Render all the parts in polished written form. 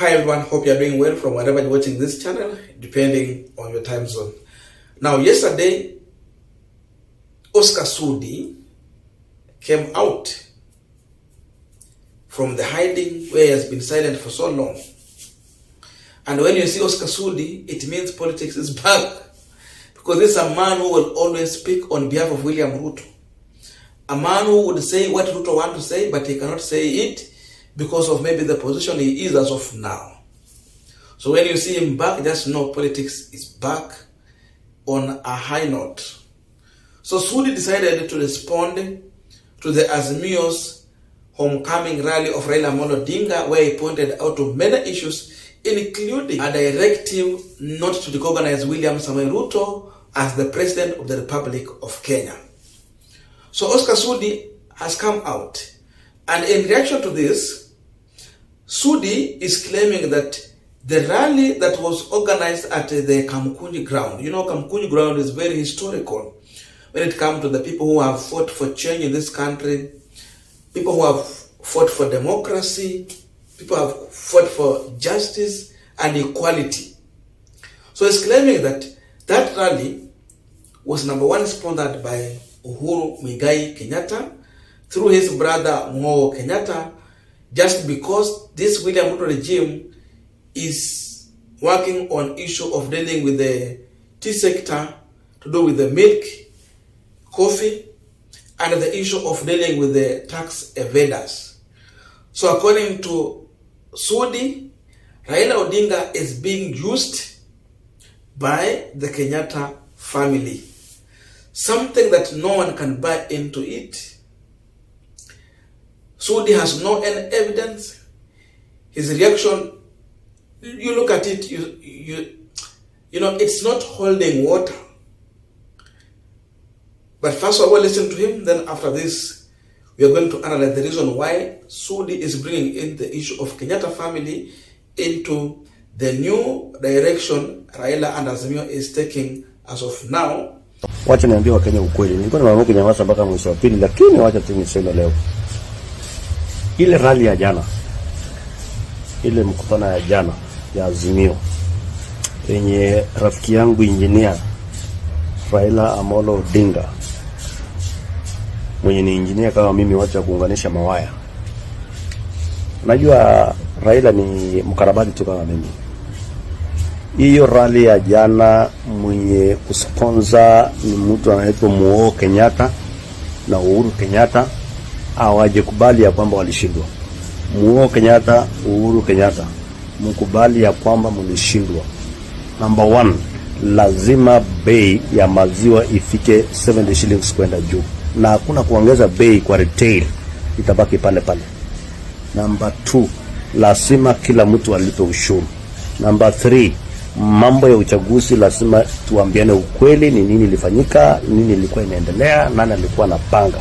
Hi everyone, hope you are doing well from wherever you're watching this channel, depending on your time zone. Now, yesterday, Oscar Sudi came out from the hiding where he has been silent for so long. And when you see Oscar Sudi, it means politics is back. Because this is a man who will always speak on behalf of William Ruto. A man who would say what Ruto wants to say, but he cannot say it because of maybe the position he is as of now. So when you see him back, just know politics is back on a high note. So Sudi decided to respond to the Azimio's homecoming rally of Raila Odinga, where he pointed out to many issues, including a directive not to recognize William Samoei Ruto as the President of the Republic of Kenya. So Oscar Sudi has come out, and in reaction to this, Sudi is claiming that the rally that was organized at the Kamkunji ground, you know, Kamkunji ground is very historical when it comes to the people who have fought for change in this country, people who have fought for democracy, people who have fought for justice and equality. So he's claiming that that rally was number one sponsored by Uhuru Kenyatta through his brother Mo Kenyatta, just because this William Ruto regime is working on issue of dealing with the tea sector, to do with the milk, coffee, and the issue of dealing with the tax evaders. So according to Sudi, Raila Odinga is being used by the Kenyatta family. Something that no one can buy into it. Sudi has no any evidence. His reaction, you look at it, you know, it's not holding water. But first of all, listen to him. Then after this, we are going to analyze the reason why Sudi is bringing in the issue of Kenyatta family into the new direction Raila and Azimio is taking as of now. Wacha niambie Wakenya ukweli. Nilikuwa nimeamua kunyamaza mpaka mwisho wa pili, lakini wacha tu niseme leo. Ile rally ya jana, ile mkutano ya jana ya Azimio yenye rafiki yangu engineer Raila Amolo Odinga, mwenye ni engineer kama mimi, wacha kuunganisha mawaya. Unajua Raila ni mkarabati tu kama mimi. Hiyo rally ya jana mwenye kusponsor ni mtu anaitwa Mo Kenyatta na Uhuru Kenyatta. Hawaje kubali ya kwamba walishindwa. Mo Kenyatta, Uhuru Kenyatta, mkubali ya kwamba mlishindwa. Number 1, lazima bei ya maziwa ifike 70 shillings kwenda juu. Na hakuna kuongeza bei kwa retail, itabaki pale pale. Number 2, lazima kila mtu alipe ushuru. Number 3, mambo ya uchaguzi lazima tuambiane ukweli, ni nini ilifanyika, nini ilikuwa inaendelea, nani alikuwa anapanga.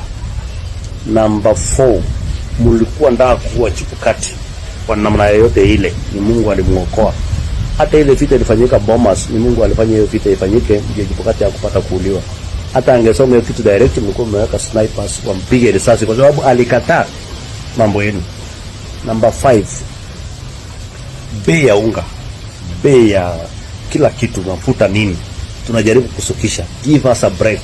Number 4, mlikuwa ndaa kuwa chipukati kwa namna yoyote ile, ni Mungu alimuokoa. Hata ile vita ilifanyika Bomas, ni Mungu alifanya hiyo vita ifanyike ndio chipukati ya kupata kuuliwa. Hata angesoma hiyo kitu direct, mlikuwa mmeweka snipers wampige risasi kwa sababu alikataa mambo yenu. Number 5, bei ya unga, bei ya kila kitu, mafuta nini, tunajaribu kusukisha. Give us a break.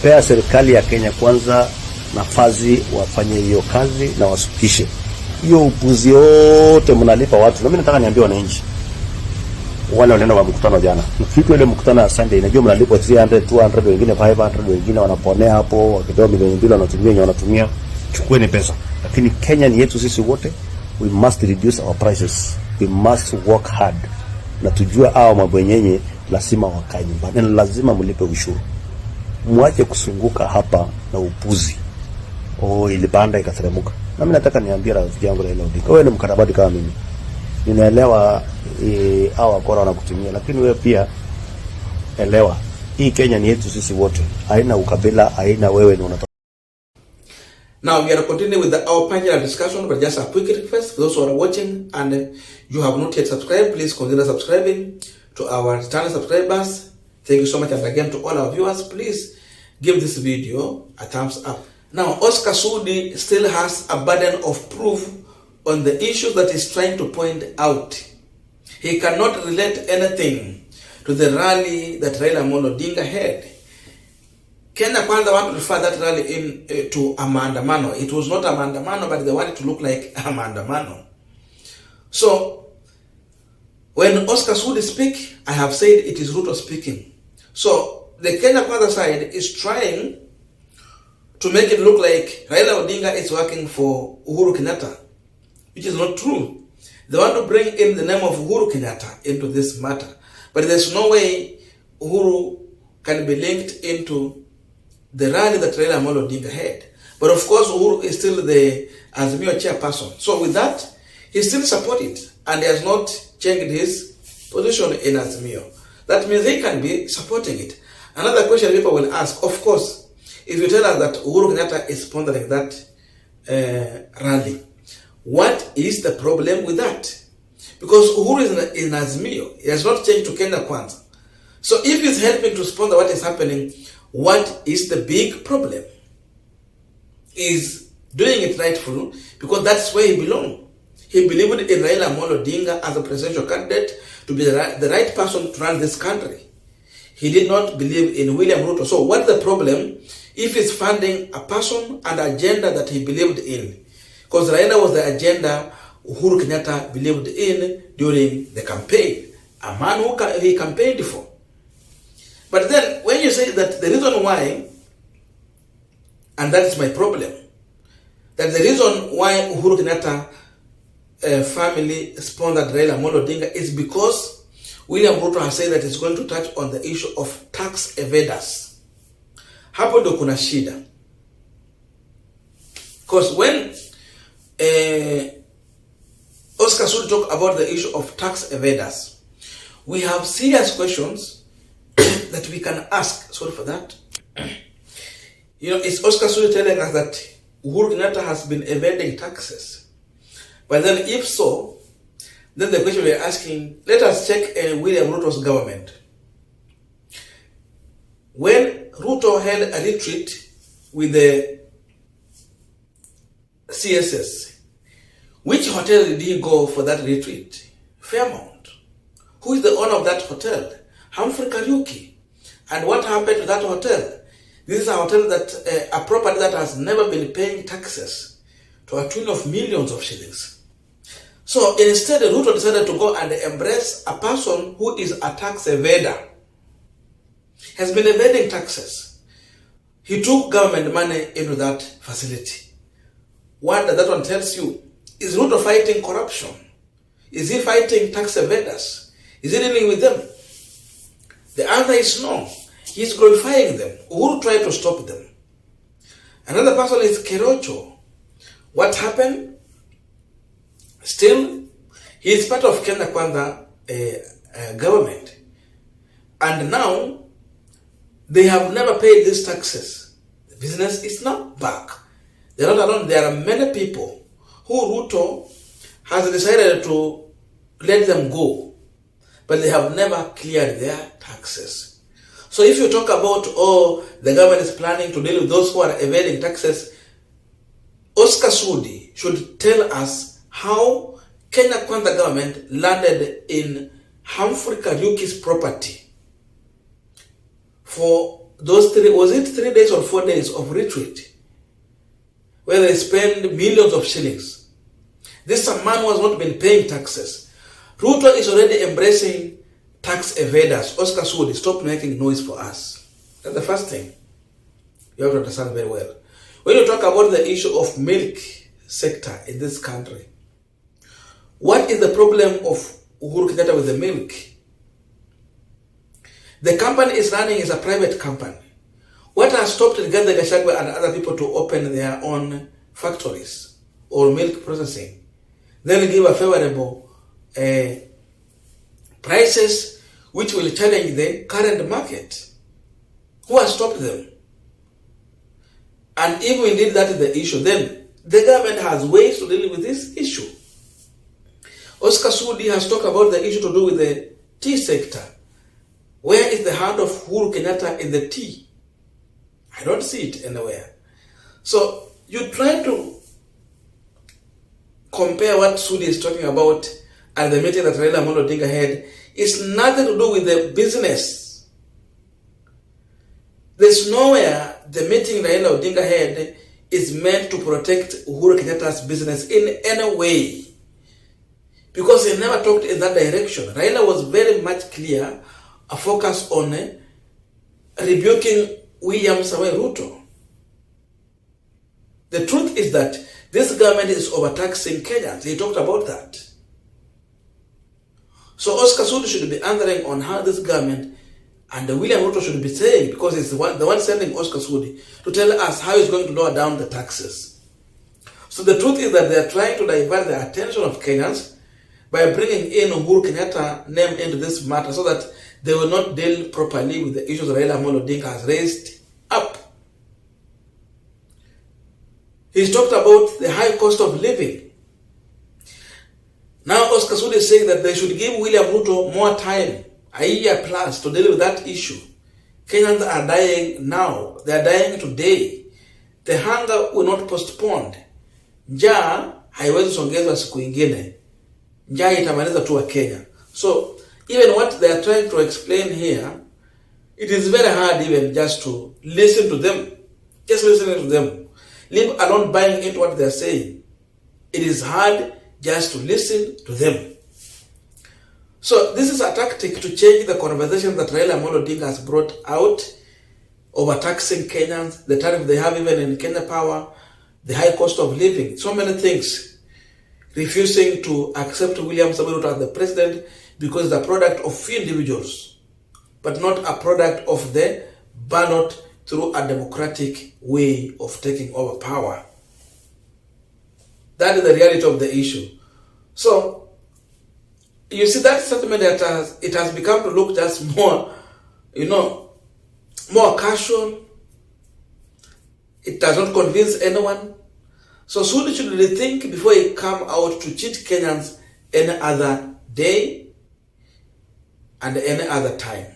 Pea serikali ya Kenya kwanza nafasi wafanye hiyo kazi na wasukishe. Hiyo upuzi yote mnalipa watu. Na mimi nataka niambie wananchi wale wanaenda wa mkutano jana, kitu ile mkutano ya Sunday, najua mnalipa 300, 200, wengine 500, wengine wanaponea hapo wakipewa milioni 2 wanatumia. Chukueni pesa. Lakini Kenya ni yetu sisi wote. We must reduce our prices. We must work hard. Na tujue hao mabwenyenye lazima wakae nyumbani. Na lazima mlipe ushuru. Mwache kusunguka hapa na upuzi. Ilipanda ikateremuka. Na mimi nataka niambie rafiki yangu Raila Odinga, wewe ni mkarabati kama mimi. Ninaelewa hao wakora wanakutumia, lakini wewe pia elewa hii Kenya ni yetu sisi wote. Haina ukabila, haina wewe ni unatoka. Now we are continuing with our panel discussion, but just a quick request for those who are watching and you have not yet subscribed, please consider subscribing. To our channel subscribers, thank you so much, and again to all our viewers, please give this video a thumbs up. Now, Oscar Sudi still has a burden of proof on the issues that he's trying to point out. He cannot relate anything to the rally that Raila Amolo Odinga had. Kenya Kwanza want to refer that rally in to a maandamano. It was not a maandamano, but they wanted to look like a maandamano. So, when Oscar Sudi speak, I have said it is Ruto speaking. So, the Kenya Kwanza side is trying to make it look like Raila Odinga is working for Uhuru Kenyatta, which is not true. They want to bring in the name of Uhuru Kenyatta into this matter. But there's no way Uhuru can be linked into the rally that Raila Amolo Odinga had. But of course, Uhuru is still the Azimio chairperson. So with that, he still supports it, and he has not changed his position in Azimio. That means he can be supporting it. Another question people will ask, of course, if you tell us that Uhuru Kenyatta is sponsoring that rally, what is the problem with that? Because Uhuru is in Azimio. He has not changed to Kenya Kwanza. So if he's helping to sponsor what is happening, what is the big problem? He's doing it rightful because that's where he belongs. He believed in Raila Amolo Odinga as a presidential candidate to be the right person to run this country. He did not believe in William Ruto. So what's the problem if he's funding a person and agenda that he believed in? Because Raila was the agenda Uhuru Kenyatta believed in during the campaign. A man who he campaigned for. But then when you say that the reason why, and that is my problem, that the reason why Uhuru Kenyatta family sponsored Raila Amolo Odinga is because William Ruto has said that he's going to touch on the issue of tax evaders. Hapo ndo kuna shida. Because when Oscar Sudi talk about the issue of tax evaders, we have serious questions that we can ask. Sorry for that. You know, is Oscar Sudi telling us that Uhuru Kenyatta has been evading taxes? But then if so, then the question we are asking, let us check William Ruto's government. When Ruto held a retreat with the CSS, which hotel did he go for that retreat? Fairmount. Who is the owner of that hotel? Humphrey Kariuki. And what happened to that hotel? This is a hotel that, a property that has never been paying taxes to a tune of millions of shillings. So instead, Ruto decided to go and embrace a person who is a tax evader. Has been evading taxes. He took government money into that facility. What that one tells you? Is Ruto fighting corruption? Is he fighting tax evaders? Is he dealing with them? The answer is no. He's glorifying them. Uhuru tried to stop them. Another person is Kerocho. What happened? Still, he is part of Kenya Kwanza government. And now, they have never paid these taxes. The business is not back. They're not alone. There are many people who Ruto has decided to let them go. But they have never cleared their taxes. So if you talk about, oh, the government is planning to deal with those who are evading taxes, Oscar Sudi should tell us how Kenya Kwanza government landed in Humphrey Kariuki's property for those 3 days or 4 days of retreat, where they spend millions of shillings. This is a man who has not been paying taxes. Ruto is already embracing tax evaders. Oscar Sudi, stop making noise for us. That's the first thing you have to understand very well. When you talk about the issue of milk sector in this country, what is the problem of Uhuru Kenyatta with the milk? The company is running as a private company. What has stopped Rigathi Gachagua and other people to open their own factories or milk processing? Then give a favorable prices which will challenge the current market. Who has stopped them? And if we did that is the issue, then the government has ways to deal with this issue. Oscar Sudi has talked about the issue to do with the tea sector. Where is the hand of Uhuru Kenyatta in the tea? I don't see it anywhere. So you try to compare what Sudi is talking about and the meeting that Raila Amolo Odinga had, it's nothing to do with the business. There's nowhere the meeting Raila Odinga had is meant to protect Uhuru Kenyatta's business in any way. Because he never talked in that direction. Raila was very much clear, a focus on rebuking William Samoei Ruto. The truth is that this government is overtaxing Kenyans. He talked about that. So Oscar Sudi should be answering on how this government and William Ruto should be saying, because he's the one sending Oscar Sudi to tell us how he's going to lower down the taxes. So the truth is that they are trying to divert the attention of Kenyans by bringing in Uhuru Kenyatta name into this matter so that they will not deal properly with the issues Raila Amolo Odinga has raised up. He's talked about the high cost of living. Now Oscar Sudi is saying that they should give William Ruto more time, a year plus, to deal with that issue. Kenyans are dying now. They are dying today. The hunger will not postponed. Njaa haiwezi songezwa siku ingine. Njaa itamaliza tu wa Kenya. So even what they are trying to explain here, it is very hard even just to listen to them. Just listening to them. Leave alone buying into what they are saying. It is hard just to listen to them. So this is a tactic to change the conversation that Raila Amolo Odinga has brought out, overtaxing Kenyans, the tariff they have even in Kenya Power, the high cost of living, so many things. Refusing to accept William Samoei Ruto as the president because it's a product of few individuals, but not a product of the ballot through a democratic way of taking over power. That is the reality of the issue. So, you see that statement that it has become to look just more, more casual. It does not convince anyone. So Sudi should rethink before he come out to cheat Kenyans any other day and any other time.